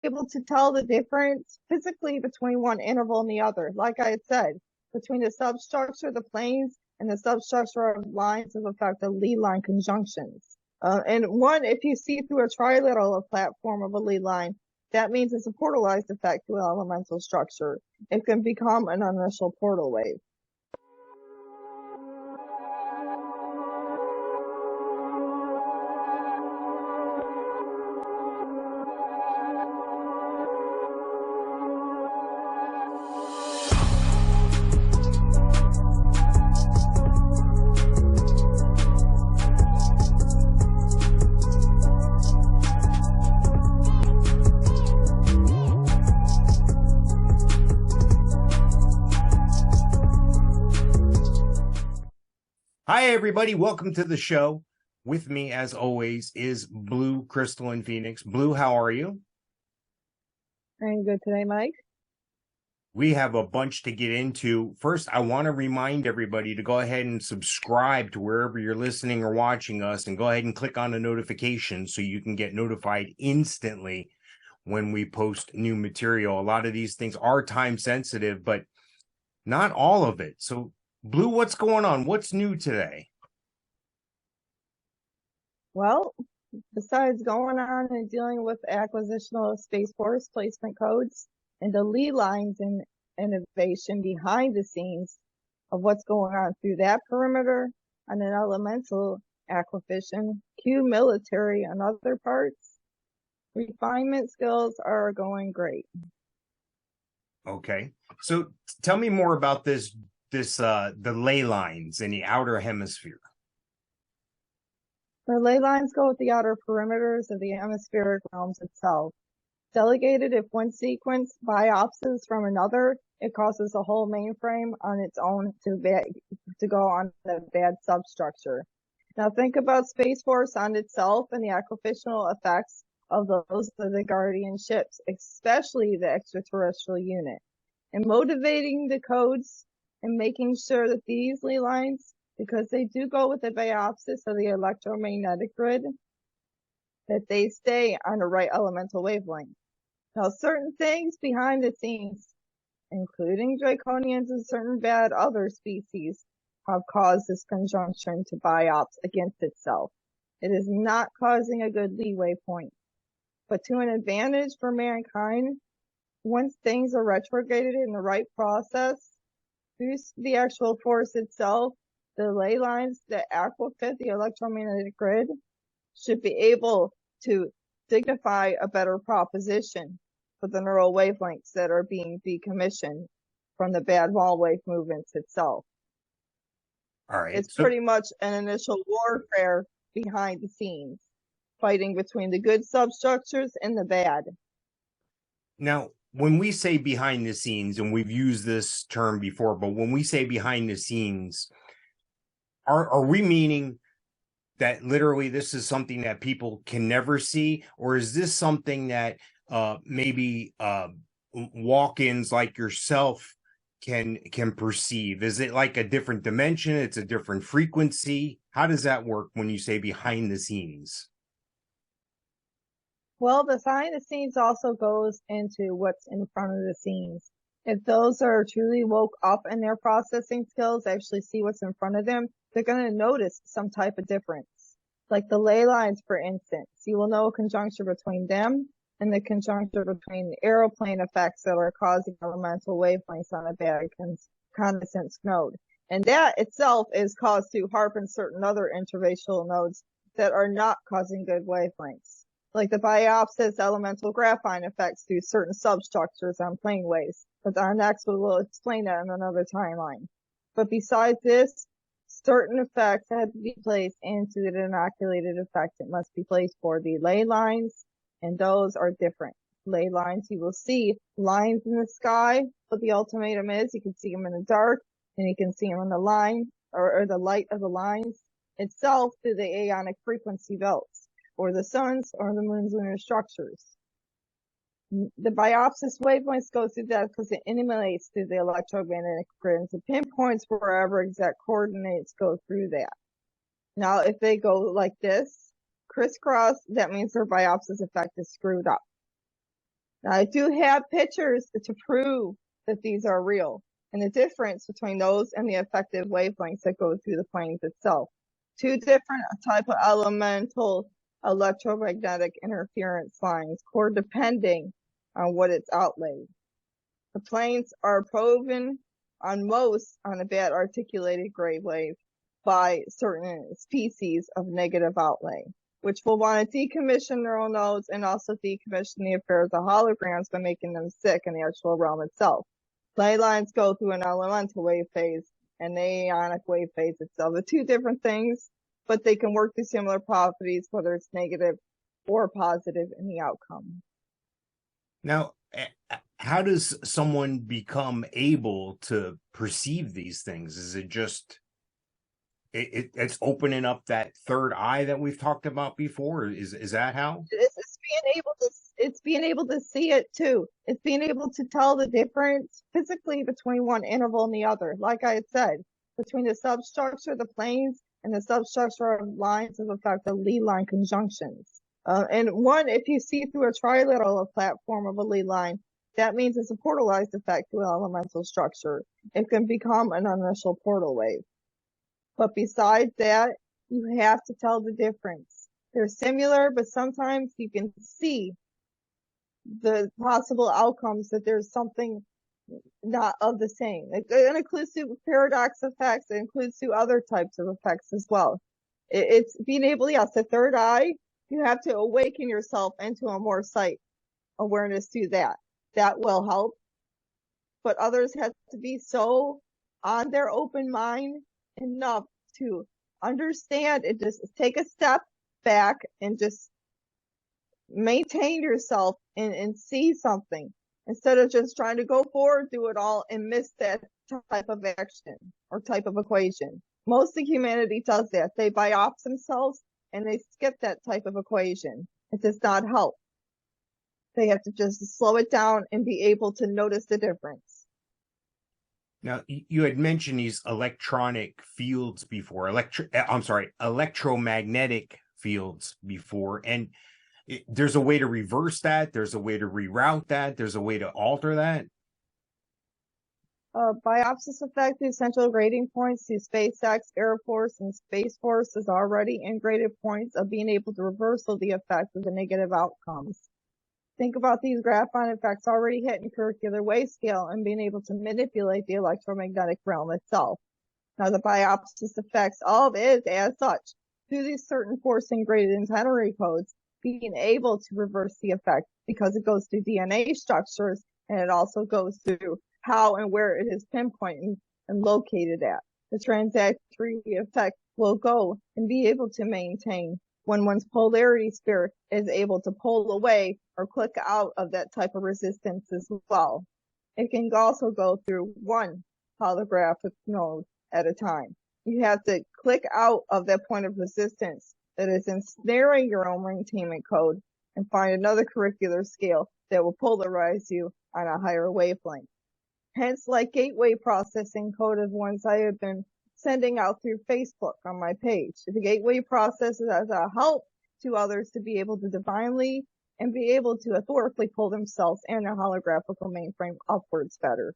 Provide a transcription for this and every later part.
able to tell the difference physically between one interval and the other. Like I had said, between the substructure, the planes, and the substructure of lines of effect, the Ley line conjunctions. And one, if you see through a trilateral platform of a Ley line, that means it's a portalized effect to an elemental structure. It can become an initial portal wave. Hi, everybody. Welcome to the show. With me, as always, is Blue Crystalline Phoenix. Blue, how are you? I'm good today, Mike. We have a bunch to get into. First, I want to remind everybody to go ahead and subscribe to wherever you're listening or watching us, and go ahead and click on the notification so you can get notified instantly when we post new material. A lot of these things are time sensitive, but not all of it. So, Blue, what's going on? What's new today? Well, besides going on and dealing with acquisitional Space Force placement codes and the Ley Lines and innovation behind the scenes of what's going on through that perimeter and an elemental acquisition, Q military and other parts, refinement skills are going great. Okay. So tell me more about the ley lines in the outer hemisphere. The ley lines go with the outer perimeters of the hemispheric realms itself. Delegated if one sequence biopsies from another, it causes a whole mainframe on its own to go on the bad substructure. Now think about Space Force on itself and the acquisitional effects of those of the Guardian ships, especially the extraterrestrial unit. And motivating the codes and making sure that these Ley lines, because they do go with the biopsis of the electromagnetic grid, that they stay on the right elemental wavelength. Now, certain things behind the scenes, including draconians and certain bad other species, have caused this conjunction to biops against itself. It is not causing a good leeway point. But to an advantage for mankind, once things are retrograded in the right process, through the actual force itself, the ley lines that aquafit the electromagnetic grid should be able to dignify a better proposition for the neural wavelengths that are being decommissioned from the bad wall wave movements itself. All right. It's pretty much an initial warfare behind the scenes, fighting between the good substructures and the bad. Now, when we say behind the scenes, and we've used this term before, but when we say behind the scenes, are we meaning that literally this is something that people can never see? Or is this something that maybe walk-ins like yourself can perceive? Is it like a different dimension? It's a different frequency? How does that work when you say behind the scenes? Well, behind the scenes also goes into what's in front of the scenes. If those are truly woke up in their processing skills, actually see what's in front of them, they're going to notice some type of difference. Like the ley lines, for instance, you will know a conjunction between them and the conjunction between the aeroplane effects that are causing elemental wavelengths on a bad condensance node. And that itself is caused to harp in certain other interfacial nodes that are not causing good wavelengths, like the biopsis elemental graphene effects through certain substructures on plane waves. But our next will explain that in another timeline. But besides this, certain effects had to be placed into the inoculated effect that must be placed for the ley lines, and those are different. Ley lines, you will see lines in the sky, but the ultimatum is you can see them in the dark, and you can see them in the line, or the light of the lines itself through the aeonic frequency belts, or the sun's or the moon's lunar structures. The biopsis wavelengths go through that because it emanates through the electromagnetic grid and pinpoints wherever exact coordinates go through that. Now, if they go like this, crisscross, that means their biopsis effect is screwed up. Now, I do have pictures to prove that these are real, and the difference between those and the effective wavelengths that go through the planes itself. Two different type of elemental electromagnetic interference lines, core depending on what it's outlaid. The planes are proven on most on a bad articulated gray wave by certain species of negative outlay, which will want to decommission neural nodes and also decommission the affairs of holograms by making them sick in the actual realm itself. Ley lines go through an elemental wave phase and the ionic wave phase itself. They're two different things, but they can work through similar properties, whether it's negative or positive in the outcome. Now, how does someone become able to perceive these things? Is it just it's opening up that third eye that we've talked about before? Is that how? It's being able to see it too. It's being able to tell the difference physically between one interval and the other. Like I had said, between the substructure of the planes and the substructure of lines of effect, the Ley line conjunctions. And one, if you see through a trilateral platform of a Ley line, that means it's a portalized effect to an elemental structure. It can become an initial portal wave. But besides that, you have to tell the difference. They're similar, but sometimes you can see the possible outcomes that there's something not of the same. It includes paradox effects. It includes other types of effects as well. It's being able, yes, the third eye, you have to awaken yourself into a more sight awareness to that. That will help. But others have to be so on their open mind enough to understand and just take a step back and just maintain yourself and see something instead of just trying to go forward, do it all, and miss that type of action or type of equation. Most of humanity does that. They biopsy themselves and they skip that type of equation. It does not help. They have to just slow it down and be able to notice the difference. Now, you had mentioned these electronic fields before, electromagnetic fields before, and there's a way to reverse that. There's a way to reroute that. There's a way to alter that. Biopsis effect, the essential grading points to SpaceX, Air Force, and Space Force is already integrated points of being able to reversal the effect of the negative outcomes. Think about these graphon effects already hitting curricular wave scale and being able to manipulate the electromagnetic realm itself. Now, the biopsis effects of is, as such, through these certain forcing graded antenna codes, being able to reverse the effect because it goes through DNA structures and it also goes through how and where it is pinpointed and located at. The transitory effect will go and be able to maintain when one's polarity sphere is able to pull away or click out of that type of resistance as well. It can also go through one holographic node at a time. You have to click out of that point of resistance that is ensnaring your own maintainment code and find another curricular scale that will polarize you on a higher wavelength. Hence, like gateway processing code of ones I have been sending out through Facebook on my page. The gateway process is as a help to others to be able to divinely and be able to authoritatively pull themselves and their holographical mainframe upwards better.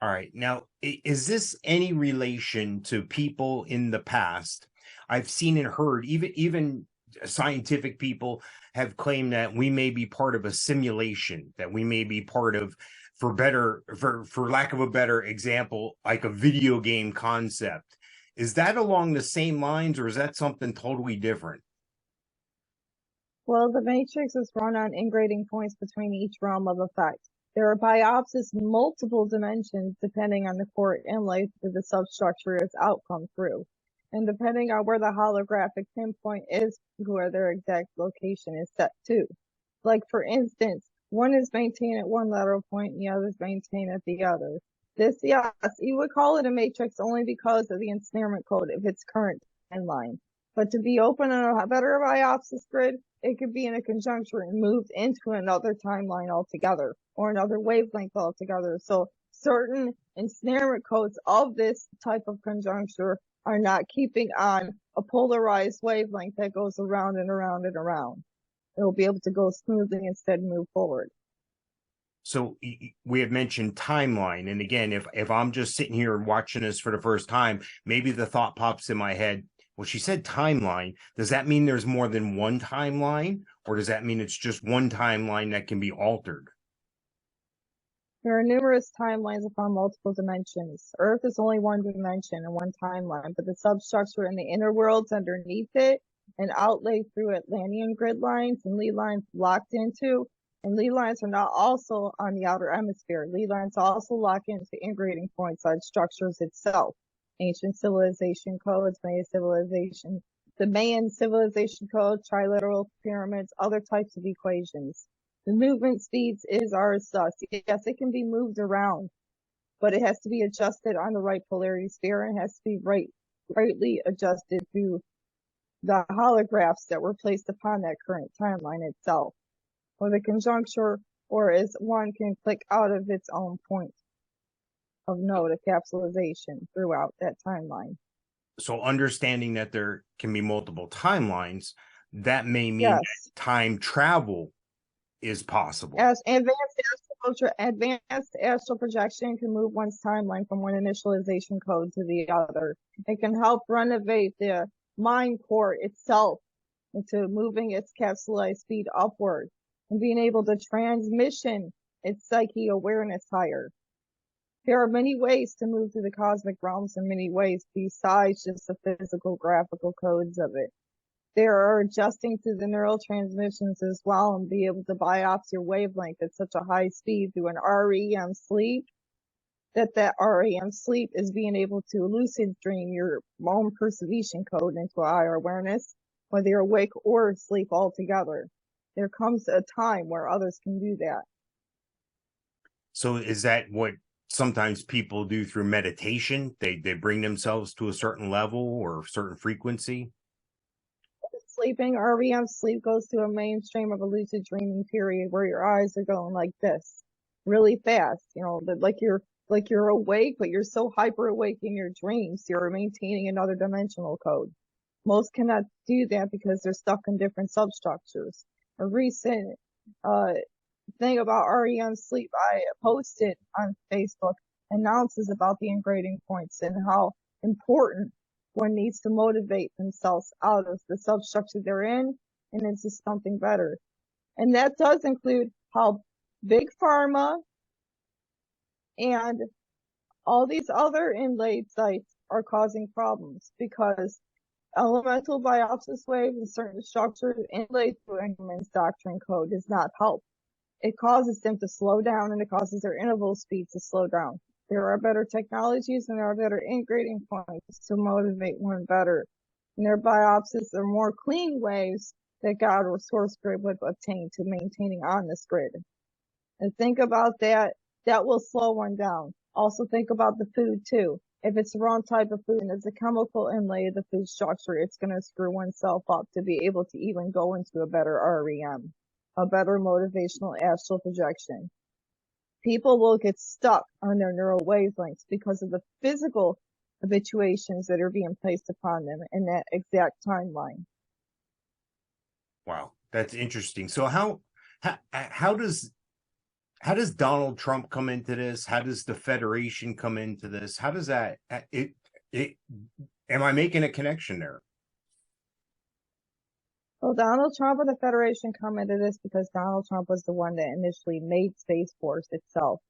All right. Now, is this any relation to people in the past? I've seen and heard, even scientific people have claimed that we may be part of a simulation, that we may be part of, for lack of a better example, like a video game concept. Is that along the same lines, or is that something totally different? Well, the matrix is run on ingrading points between each realm of effect. There are biopsis multiple dimensions depending on the core inlay that the substructure is outcome through, and depending on where the holographic pinpoint is, where their exact location is set to. Like, for instance, one is maintained at one lateral point and the other is maintained at the other. This, yes, you would call it a matrix only because of the ensnarement code of its current timeline. But to be open on a better biopsis grid, it could be in a conjuncture and moved into another timeline altogether or another wavelength altogether. So certain ensnarement codes of this type of conjuncture are not keeping on a polarized wavelength that goes around and around and around. It will be able to go smoothly instead and move forward. So we have mentioned timeline. And again, if I'm just sitting here watching this for the first time, maybe the thought pops in my head, well, she said timeline. Does that mean there's more than one timeline? Or does that mean it's just one timeline that can be altered? There are numerous timelines upon multiple dimensions. Earth is only one dimension and one timeline, but the substructure in the inner worlds underneath it and outlaid through Atlantean grid lines and Ley lines locked into, and Ley lines are not also on the outer hemisphere. Ley lines also lock into integrating points on structures itself. Ancient civilization codes, Mayan civilization, the Mayan civilization code, trilateral pyramids, other types of equations. The movement speeds is ours thus. Yes, it can be moved around, but it has to be adjusted on the right polarity sphere and it has to be rightly adjusted through the holographs that were placed upon that current timeline itself, or the conjuncture, or as one can click out of its own point of node, a capsulization throughout that timeline. So understanding that there can be multiple timelines, that may mean Yes. that time travel is possible. As advanced astral projection can move one's timeline from one initialization code to the other. It can help renovate the mind core itself into moving its capsulized speed upward and being able to transmission its psyche awareness higher. There are many ways to move through the cosmic realms in many ways besides just the physical graphical codes of it. There are adjusting to the neural transmissions as well and be able to biopsy your wavelength at such a high speed through an REM sleep that REM sleep is being able to lucid dream your own perceivation code into a higher awareness, whether you're awake or asleep altogether. There comes a time where others can do that. So is that what sometimes people do through meditation? They bring themselves to a certain level or a certain frequency? Sleeping, REM sleep goes through a mainstream of a lucid dreaming period where your eyes are going like this, really fast, like you're awake, but you're so hyper awake in your dreams, you're maintaining another dimensional code. Most cannot do that because they're stuck in different substructures. A recent thing about REM sleep I posted on Facebook announces about the integrating points and how important one needs to motivate themselves out of the substructure they're in and into something better. And that does include how big pharma and all these other inlaid sites are causing problems because elemental biopsis waves and certain structures inlaid through Engelmann's doctrine code does not help. It causes them to slow down and it causes their interval speed to slow down. There are better technologies and there are better integrating points to motivate one better. And their biopsies are more clean waves that God or source grid would obtain to maintaining on this grid. And think about that. That will slow one down. Also think about the food too. If it's the wrong type of food and it's a chemical inlay of the food structure, it's going to screw oneself up to be able to even go into a better REM, a better motivational astral projection. People will get stuck on their neural wavelengths because of the physical habituations that are being placed upon them in that exact timeline. Wow, that's interesting. So how does Donald Trump come into this? How does the Federation come into this? How does that am I making a connection there? Well, Donald Trump and the Federation come into this because Donald Trump was the one that initially made Space Force itself.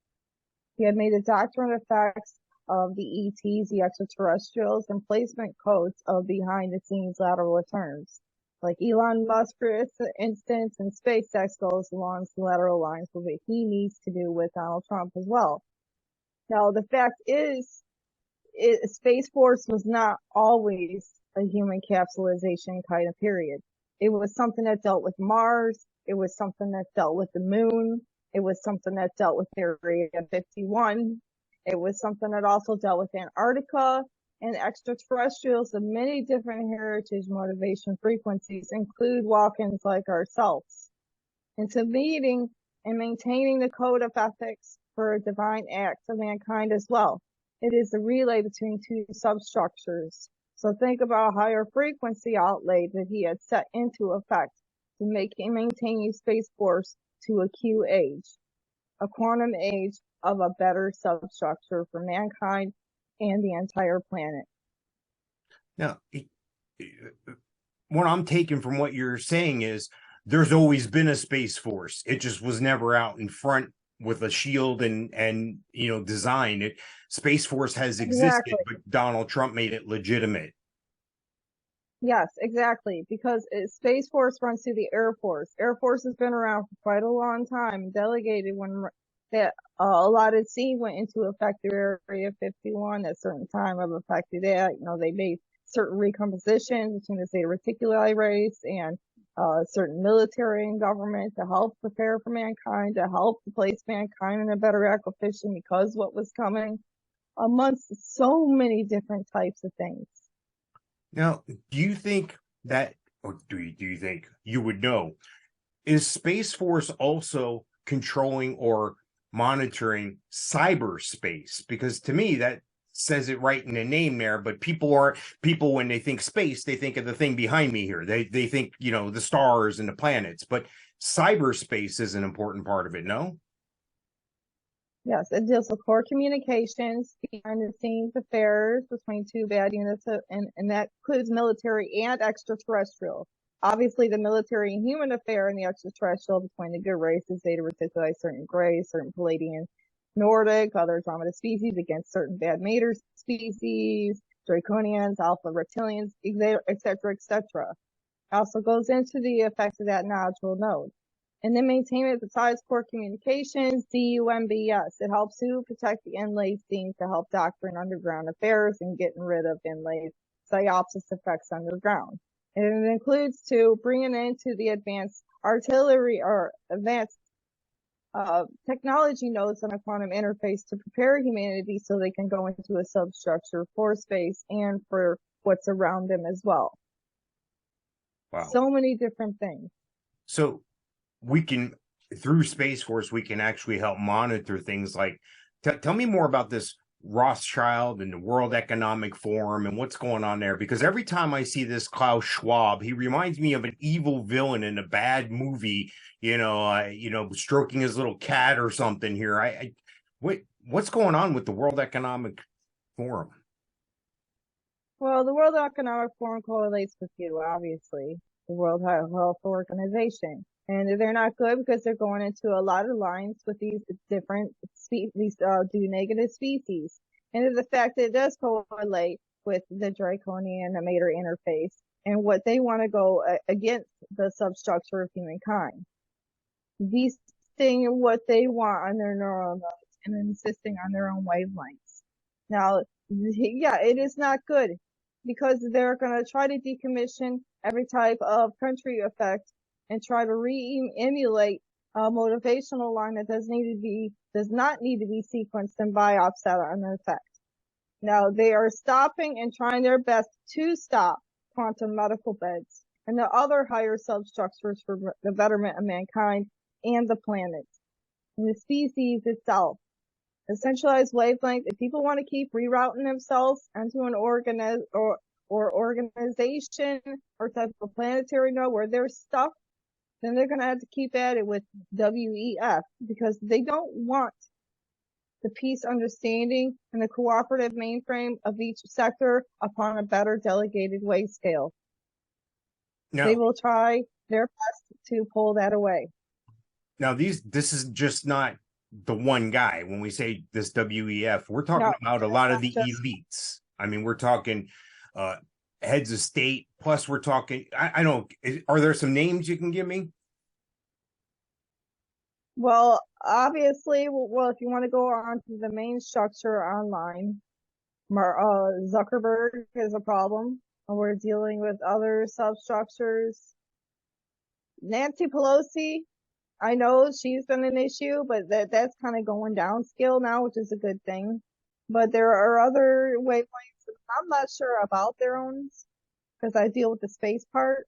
He had made a doctrine of facts of the ETs, the extraterrestrials, and placement codes of behind-the-scenes lateral returns. Like Elon Musk, for instance, and SpaceX goes along the lateral lines with what he needs to do with Donald Trump as well. Now, the fact is, Space Force was not always a human capsulization kind of period. It was something that dealt with Mars. It was something that dealt with the moon. It was something that dealt with Area 51. It was something that also dealt with Antarctica and extraterrestrials of many different heritage motivation frequencies include walk-ins like ourselves. Into meeting and maintaining the code of ethics for divine acts of mankind as well. It is a relay between two substructures. So think about a higher frequency outlay that he had set into effect to make and maintain a space force to a Q age, a quantum age of a better substructure for mankind and the entire planet. Now, what I'm taking from what you're saying is there's always been a space force. It just was never out in front with a shield and design. Space Force has existed, exactly. But Donald Trump made it legitimate. Yes, exactly. Because Space Force runs through the Air Force. Air Force has been around for quite a long time. Delegated when that allotted scene went into effect through Area 51 at a certain time of affected that. They made certain recompositions between the Zeta Reticuli race and certain military and government to help prepare for mankind, to help place mankind in a better ecosystem because what was coming, amongst so many different types of things. Now, do you think that, or do you think you would know, is Space Force also controlling or monitoring cyberspace? Because to me, that says it right in the name there, but people when they think space, they think of the thing behind me here. They think, the stars and the planets, but cyberspace is an important part of it, no? Yes, it deals with core communications, behind the scenes affairs between two bad units, and that includes military and extraterrestrial. Obviously, the military and human affair and the extraterrestrial between the good races, Zeta Reticuli, certain Grey, certain Pleiadian, Nordic, other Andromeda species against certain bad mater species, Draconians, Alpha Reptilians, etc., etc. Also goes into the effects of that nodule node. And then maintainment besides core communications, DUMBS. It helps to protect the inlay scenes to help doctrine underground affairs and getting rid of inlay psyopsis effects underground. And it includes to bringing into the advanced artillery or advanced technology nodes on a quantum interface to prepare humanity so they can go into a substructure for space and for what's around them as well. Wow. So many different things. So we can, through Space Force, we can actually help monitor things like, tell me more about this Rothschild and the World Economic Forum and what's going on there. Because every time I see this Klaus Schwab, he reminds me of an evil villain in a bad movie, stroking his little cat or something here. What's going on with the World Economic Forum? Well, the World Economic Forum correlates with you, obviously, the World Health Organization. And they're not good because they're going into a lot of lines with these different negative species. And the fact that it does correlate with the Draconian mater interface and what they want to go against the substructure of humankind. These things what they want on their neural nodes and insisting on their own wavelengths. Now, yeah, it is not good because they're going to try to decommission every type of country effect and try to re-emulate a motivational line that does not need to be sequenced and biopsed out on effect. Now they are stopping and trying their best to stop quantum medical beds and the other higher substructures for the betterment of mankind and the planet and the species itself. A centralized wavelength, if people want to keep rerouting themselves into an organization or type of planetary node where they're stuck, then they're going to have to keep at it with WEF because they don't want the peace understanding and the cooperative mainframe of each sector upon a better delegated wave scale. No. They will try their best to pull that away. Now, this is just not the one guy. When we say this WEF, we're talking about a lot of the elites. I mean, we're talking heads of state, plus we're talking, I don't, are there some names you can give me? Well, obviously, if you want to go on to the main structure online, Zuckerberg is a problem. We're dealing with other substructures. Nancy Pelosi, I know she's been an issue, but that's kind of going downscale now, which is a good thing. But there are other wavelengths. I'm not sure about their own because I deal with the space part.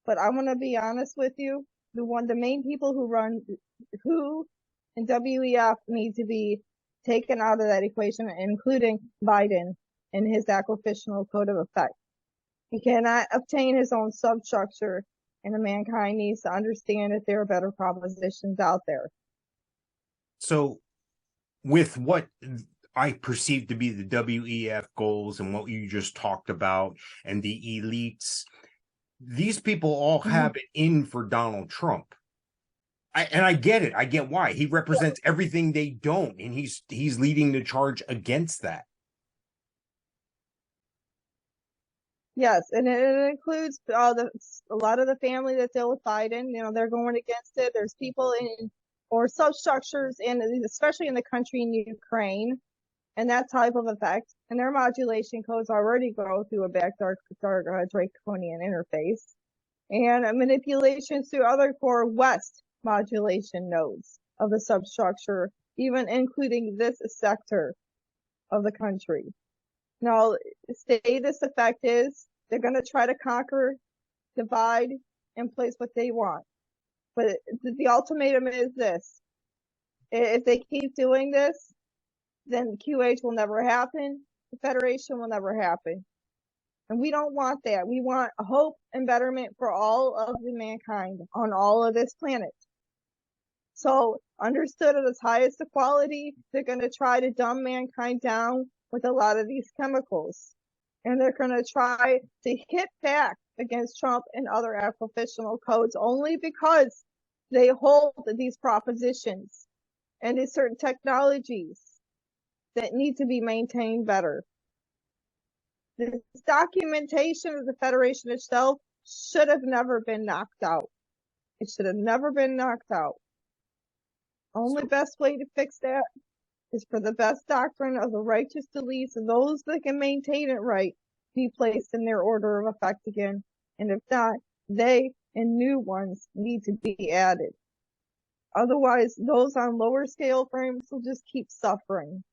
But I want to be honest with you. The main people who in WEF need to be taken out of that equation, including Biden and his acquisitional code of effect. He cannot obtain his own substructure And the mankind needs to understand that there are better propositions out there. So with what I perceive to be the WEF goals and what you just talked about and the elites, these people all have it in for Donald Trump. And I get it. I get why. He represents everything they don't, and he's leading the charge against that. Yes, and it includes a lot of the family that deal with Biden. You know, they're going against it. There's people in or substructures in, especially in the country in Ukraine, and that type of effect. And their modulation codes already go through a backdoor draconian interface, and manipulations through other core West modulation nodes of the substructure, even including this sector of the country. Now, say this effect is they're going to try to conquer, divide, and place what they want. But the ultimatum is this. If they keep doing this, then QH will never happen. The Federation will never happen. And we don't want that. We want hope and betterment for all of the mankind on all of this planet. So, understood at its highest equality, they're going to try to dumb mankind down with a lot of these chemicals. And they're going to try to hit back against Trump and other official codes only because they hold these propositions and these certain technologies that need to be maintained better. This documentation of the Federation itself should have never been knocked out. It should have never been knocked out. Only best way to fix that is for the best doctrine of the righteous elites and those that can maintain it right be placed in their order of effect again. And if not, they and new ones need to be added. Otherwise, those on lower scale frames will just keep suffering.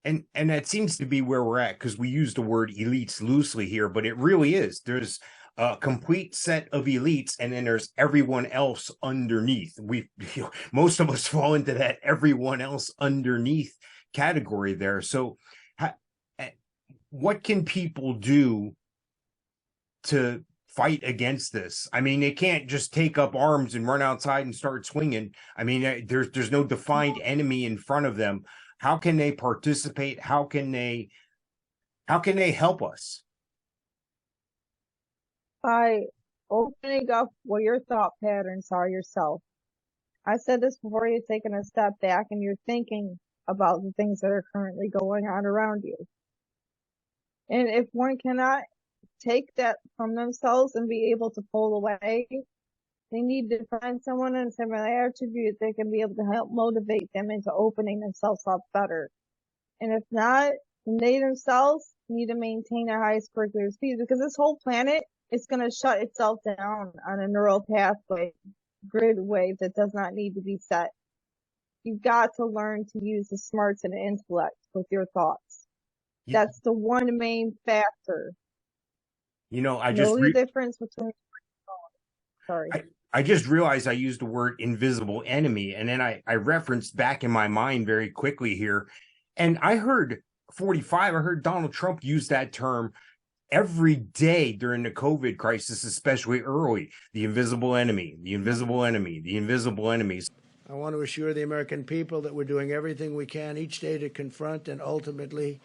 And that seems to be where we're at, because we use the word elites loosely here, but it really is. There's a complete set of elites, and then there's everyone else underneath. Most of us fall into that everyone else underneath category there. So what can people do to fight against this? I mean, they can't just take up arms and run outside and start swinging. I mean, there's no defined enemy in front of them. How can they participate? How can they help us? By opening up what your thought patterns are yourself. I said this before, you're taking a step back and you're thinking about the things that are currently going on around you. And if one cannot take that from themselves and be able to pull away, they need to find someone and some attribute that can be able to help motivate them into opening themselves up better. And if not, they themselves need to maintain a high curricular speed, because this whole planet is going to shut itself down on a neural pathway, grid wave that does not need to be set. You've got to learn to use the smarts and intellect with your thoughts. Yeah. That's the one main factor. You know, I know the difference between. Sorry. I just realized I used the word invisible enemy, and then I referenced back in my mind very quickly here, and I heard 45. I heard Donald Trump use that term every day during the COVID crisis, especially early. The invisible enemy, the invisible enemy, the invisible enemies. I want to assure the American people that we're doing everything we can each day to confront and ultimately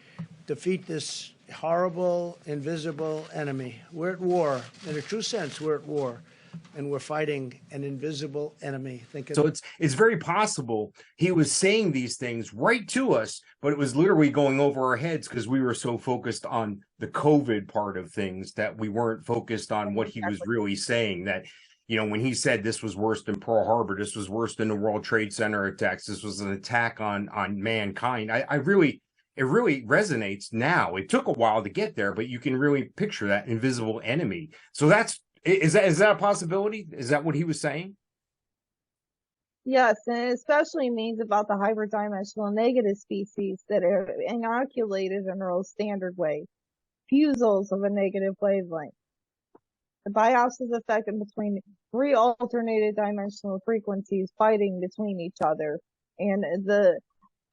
defeat this horrible, invisible enemy. We're at war. In a true sense, we're at war. And we're fighting an invisible enemy. So it's very possible he was saying these things right to us, but it was literally going over our heads because we were so focused on the COVID part of things that we weren't focused on what he was really saying. That, you know, when he said this was worse than Pearl Harbor, this was worse than the World Trade Center attacks, this was an attack on mankind. It really resonates now. It took a while to get there, but you can really picture that invisible enemy. So is that a possibility? Is that what he was saying? Yes, and it especially means about the hyperdimensional negative species that are inoculated in their own standard way, fusels of a negative wavelength. The bios is affected between three alternated dimensional frequencies fighting between each other, and the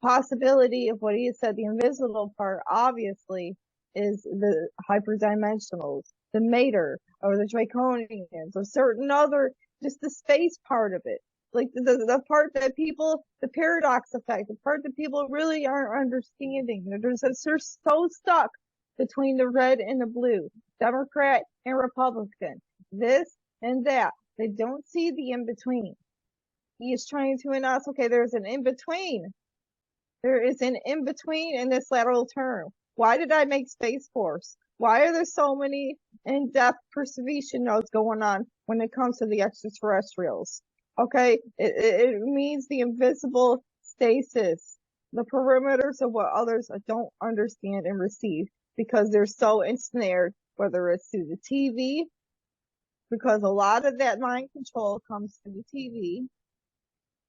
possibility of what he said, the invisible part, obviously, is the hyperdimensionals, the Mater, or the Draconians, or certain other, just the space part of it. Like the part that people, the paradox effect, the part that people really aren't understanding. They're so stuck between the red and the blue, Democrat and Republican, this and that. They don't see the in-between. He is trying to announce, okay, there's an in-between. There is an in-between in this lateral term. Why did I make Space Force? Why are there so many in-depth perseveration notes going on when it comes to the extraterrestrials? Okay, it means the invisible stasis, the perimeters of what others don't understand and receive because they're so ensnared, whether it's through the TV, because a lot of that mind control comes through the TV,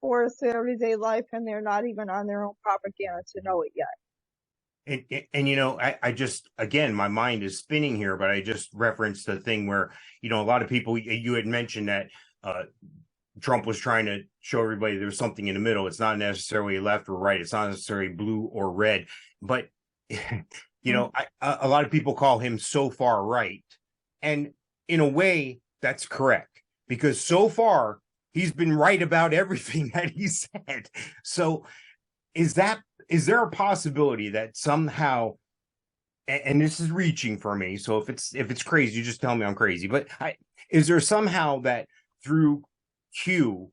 or it's their everyday life, and they're not even on their own propaganda to know it yet. And you know, I just, again, my mind is spinning here, but I just referenced the thing where, you know, a lot of people, you had mentioned that Trump was trying to show everybody there's something in the middle. It's not necessarily left or right. It's not necessarily blue or red. But, you know, a lot of people call him so far right. And in a way, that's correct. Because so far, he's been right about everything that he said. So is there a possibility that somehow, and this is reaching for me, so if it's crazy, you just tell me I'm crazy. But is there somehow that through Q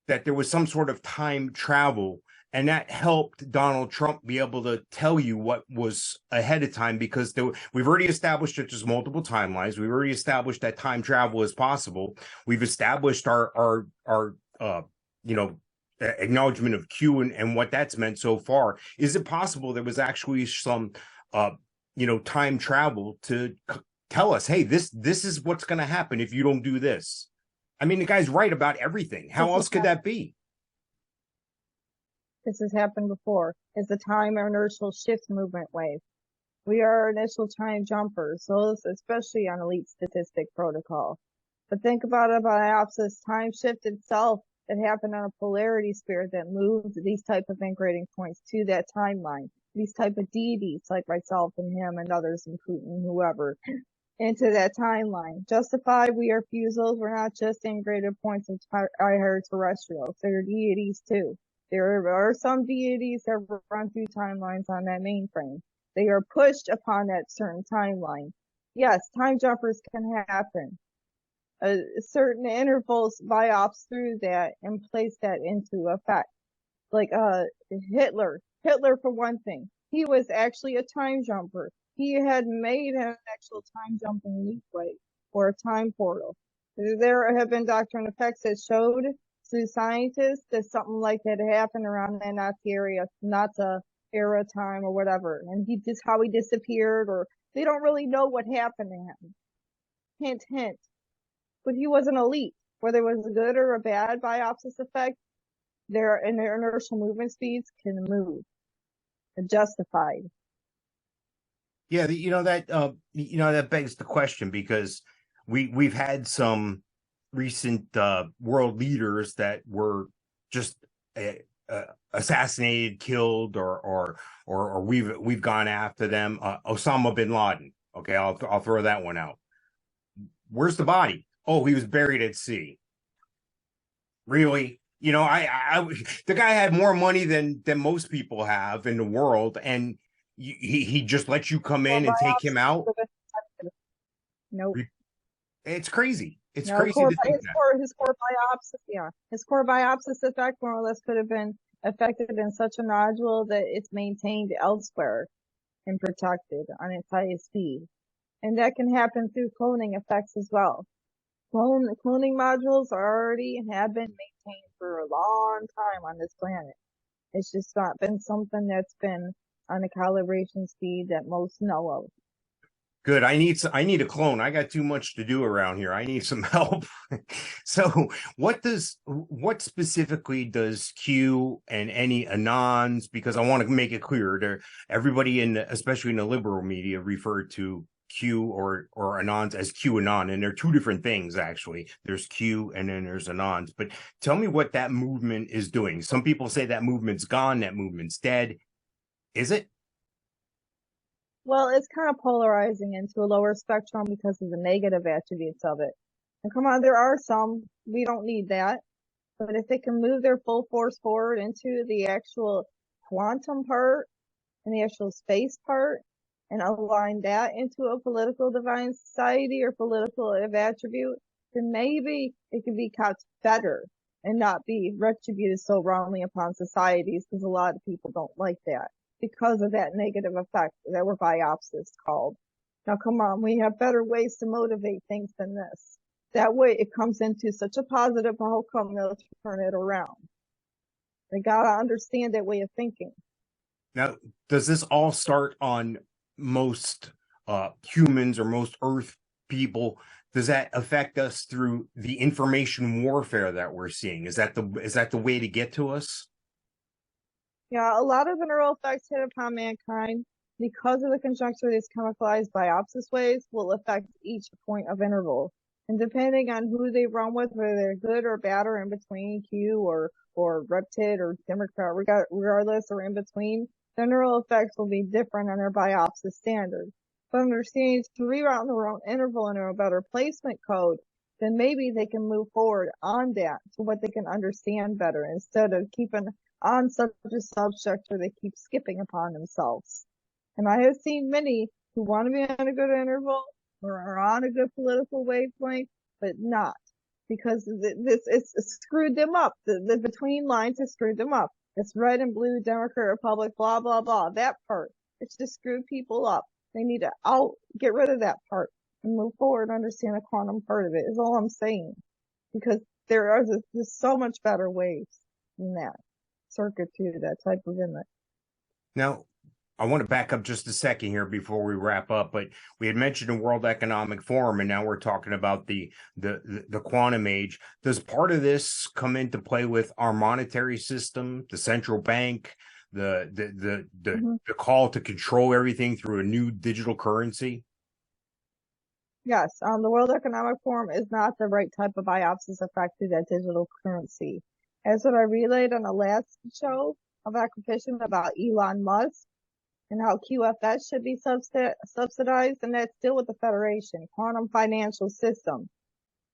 that there was some sort of time travel and that helped Donald Trump be able to tell you what was ahead of time? Because we've already established that there's multiple timelines. We've already established that time travel is possible. We've established our you know, acknowledgement of Q and what that's meant so far. Is it possible there was actually some you know, time travel to tell us, hey, this is what's going to happen if you don't do this? I mean, the guy's right about everything. How else could that be? This has happened before. It's a time inertial shift movement wave. We are initial time jumpers, so especially on elite statistic protocol. But think about a biopsis time shift itself that happened on a polarity sphere that moved these type of integrating points to that timeline. These type of deities like myself and him and others and Putin, whoever, into that timeline. Justified, we are fusels. We're not just integrated points of higher terrestrials. They're deities too. There are some deities that run through timelines on that mainframe. They are pushed upon that certain timeline. Yes, time jumpers can happen. Certain intervals biops through that and place that into effect. Like Hitler for one thing, he was actually a time jumper. He had made an actual time jumping leap wave or a time portal. There have been doctrine effects that showed to scientists that something like that happened around that Nazi era time or whatever, and how he disappeared, or they don't really know what happened to him. Hint, hint. But he was an elite. Whether it was a good or a bad biopsis effect, their inertial movement speeds can move. Justified. Yeah, you know that begs the question, because we've had some recent world leaders that were just assassinated, killed, or we've gone after them. Osama Bin Laden. Okay, I'll throw that one out. Where's the body? Oh, he was buried at sea. Really? You know, the guy had more money than most people have in the world, and he just lets you come in and take him out. Nope. It's crazy. It's crazy to think his core biopsis, yeah. His core biopsis effect more or less could have been affected in such a nodule that it's maintained elsewhere and protected on its highest speed. And that can happen through cloning effects as well. Cloning modules have been maintained for a long time on this planet. It's just not been something that's been on a calibration speed that most know of. Good. I need a clone. I got too much to do around here. I need some help. So what specifically does Q and any anons, because I want to make it clear, everybody especially in the liberal media, refer to Q or anons as QAnon, and they're two different things, actually. There's Q and then there's anons. But tell me what that movement is doing. Some people say that movement's gone, that movement's dead. Is it? Well, it's kind of polarizing into a lower spectrum because of the negative attributes of it. And come on, there are some, we don't need that. But if they can move their full force forward into the actual quantum part and the actual space part and align that into a political divine society or political attribute, then maybe it can be kept better and not be retributed so wrongly upon societies, because a lot of people don't like that because of that negative effect that we're biopsis called. Now, come on, we have better ways to motivate things than this. That way it comes into such a positive outcome, they'll turn it around. They gotta understand that way of thinking. Now, does this all start on most humans or most Earth people? Does that affect us through the information warfare that we're seeing? Is that the way to get to us? Yeah, a lot of the neural effects hit upon mankind because of the conjunction of these chemicalized biopsis waves will affect each point of interval. And depending on who they run with, whether they're good or bad or in between, Q or Reptid or Democrat, regardless or in between, the neural effects will be different on their biopsis standard. But understanding to reroute their own interval into a better placement code, then maybe they can move forward on that to what they can understand better instead of keeping on such a substructure they keep skipping upon themselves. And I have seen many who want to be on a good interval or are on a good political wavelength, but not, because it's screwed them up. The between lines has screwed them up. It's red and blue, Democrat, Republic, blah, blah, blah. That part, it's just screwed people up. They need to get rid of that part and move forward and understand the quantum part of it is all I'm saying. Because there are just so much better ways than that circuit to that type of inlet. Now, I want to back up just a second here before we wrap up, but we had mentioned the World Economic Forum, and now we're talking about the quantum age. Does part of this come into play with our monetary system, the central bank, the call to control everything through a new digital currency? Yes, the World Economic Forum is not the right type of biopsis effect to that digital currency. As what I relayed on the last show of acquisition about Elon Musk, and how QFS should be subsidized, and that's still with the Federation, Quantum Financial System.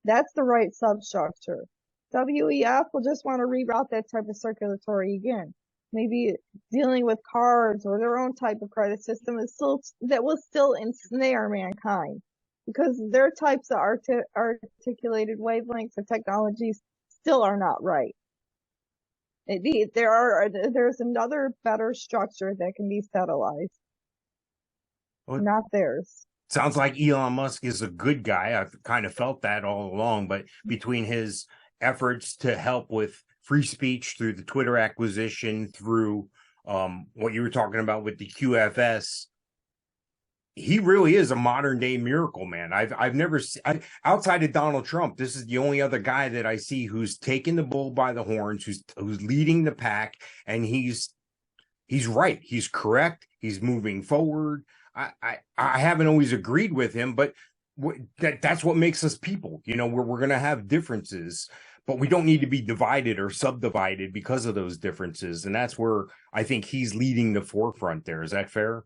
That's the right substructure. WEF will just want to reroute that type of circulatory again. Maybe dealing with cards or their own type of credit system that will still ensnare mankind, because their types of articulated wavelengths or technologies still are not right. There's another better structure that can be stabilized. Well, not theirs. Sounds like Elon Musk is a good guy. I've kind of felt that all along, but between his efforts to help with free speech through the Twitter acquisition, through what you were talking about with the QFS, he really is a modern day miracle, man. I've never seen, outside of Donald Trump, this is the only other guy that I see who's taking the bull by the horns, who's leading the pack, and he's right. He's correct. He's moving forward. I haven't always agreed with him, but that's what makes us people. You know, we're going to have differences, but we don't need to be divided or subdivided because of those differences. And that's where I think he's leading the forefront there. Is that fair?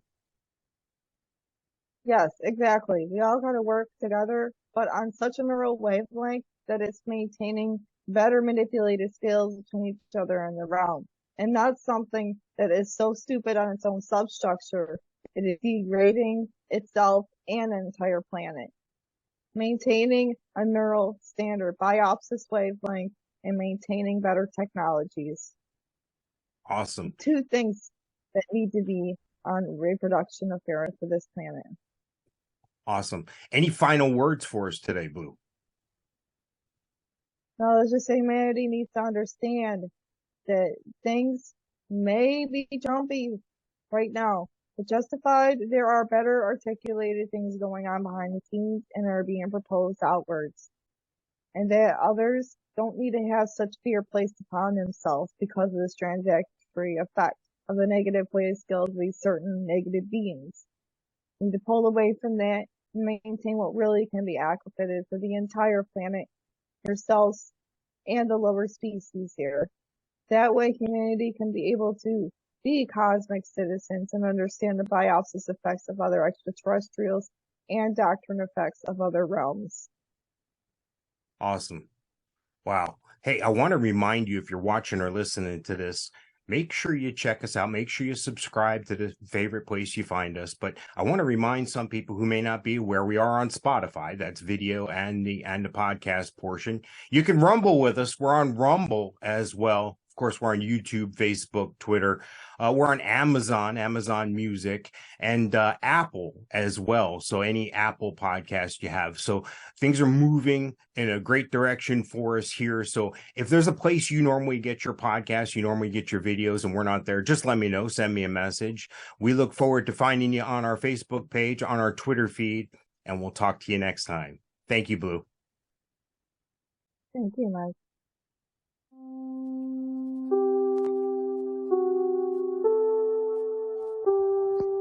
Yes, exactly. We all got to work together, but on such a neural wavelength that it's maintaining better manipulated skills between each other in the realm, and not something that is so stupid on its own substructure. It is degrading itself and an entire planet. Maintaining a neural standard biopsis wavelength and maintaining better technologies. Awesome. Two things that need to be on reproduction affairs for this planet. Awesome. Any final words for us today, Blue? No, let's just say humanity needs to understand that things may be jumpy right now, but justified, there are better articulated things going on behind the scenes and are being proposed outwards. And that others don't need to have such fear placed upon themselves because of this transitory effect of the negative way skills of these certain negative beings. And to pull away from that and maintain what really can be activated for the entire planet, yourselves, and the lower species here. That way humanity can be able to be cosmic citizens and understand the biosis effects of other extraterrestrials and doctrine effects of other realms. Awesome. Wow. Hey, I want to remind you, if you're watching or listening to this, make sure you check us out. Make sure you subscribe to the favorite place you find us. But I want to remind some people who may not be aware, we are on Spotify. That's video and the podcast portion. You can Rumble with us. We're on Rumble as well. Of course, we're on YouTube, Facebook, Twitter. We're on Amazon Music, and Apple as well. So any Apple podcast you have. So things are moving in a great direction for us here. So if there's a place you normally get your podcast, you normally get your videos, and we're not there, just let me know. Send me a message. We look forward to finding you on our Facebook page, on our Twitter feed, and we'll talk to you next time. Thank you, Blue. Thank you, Mike.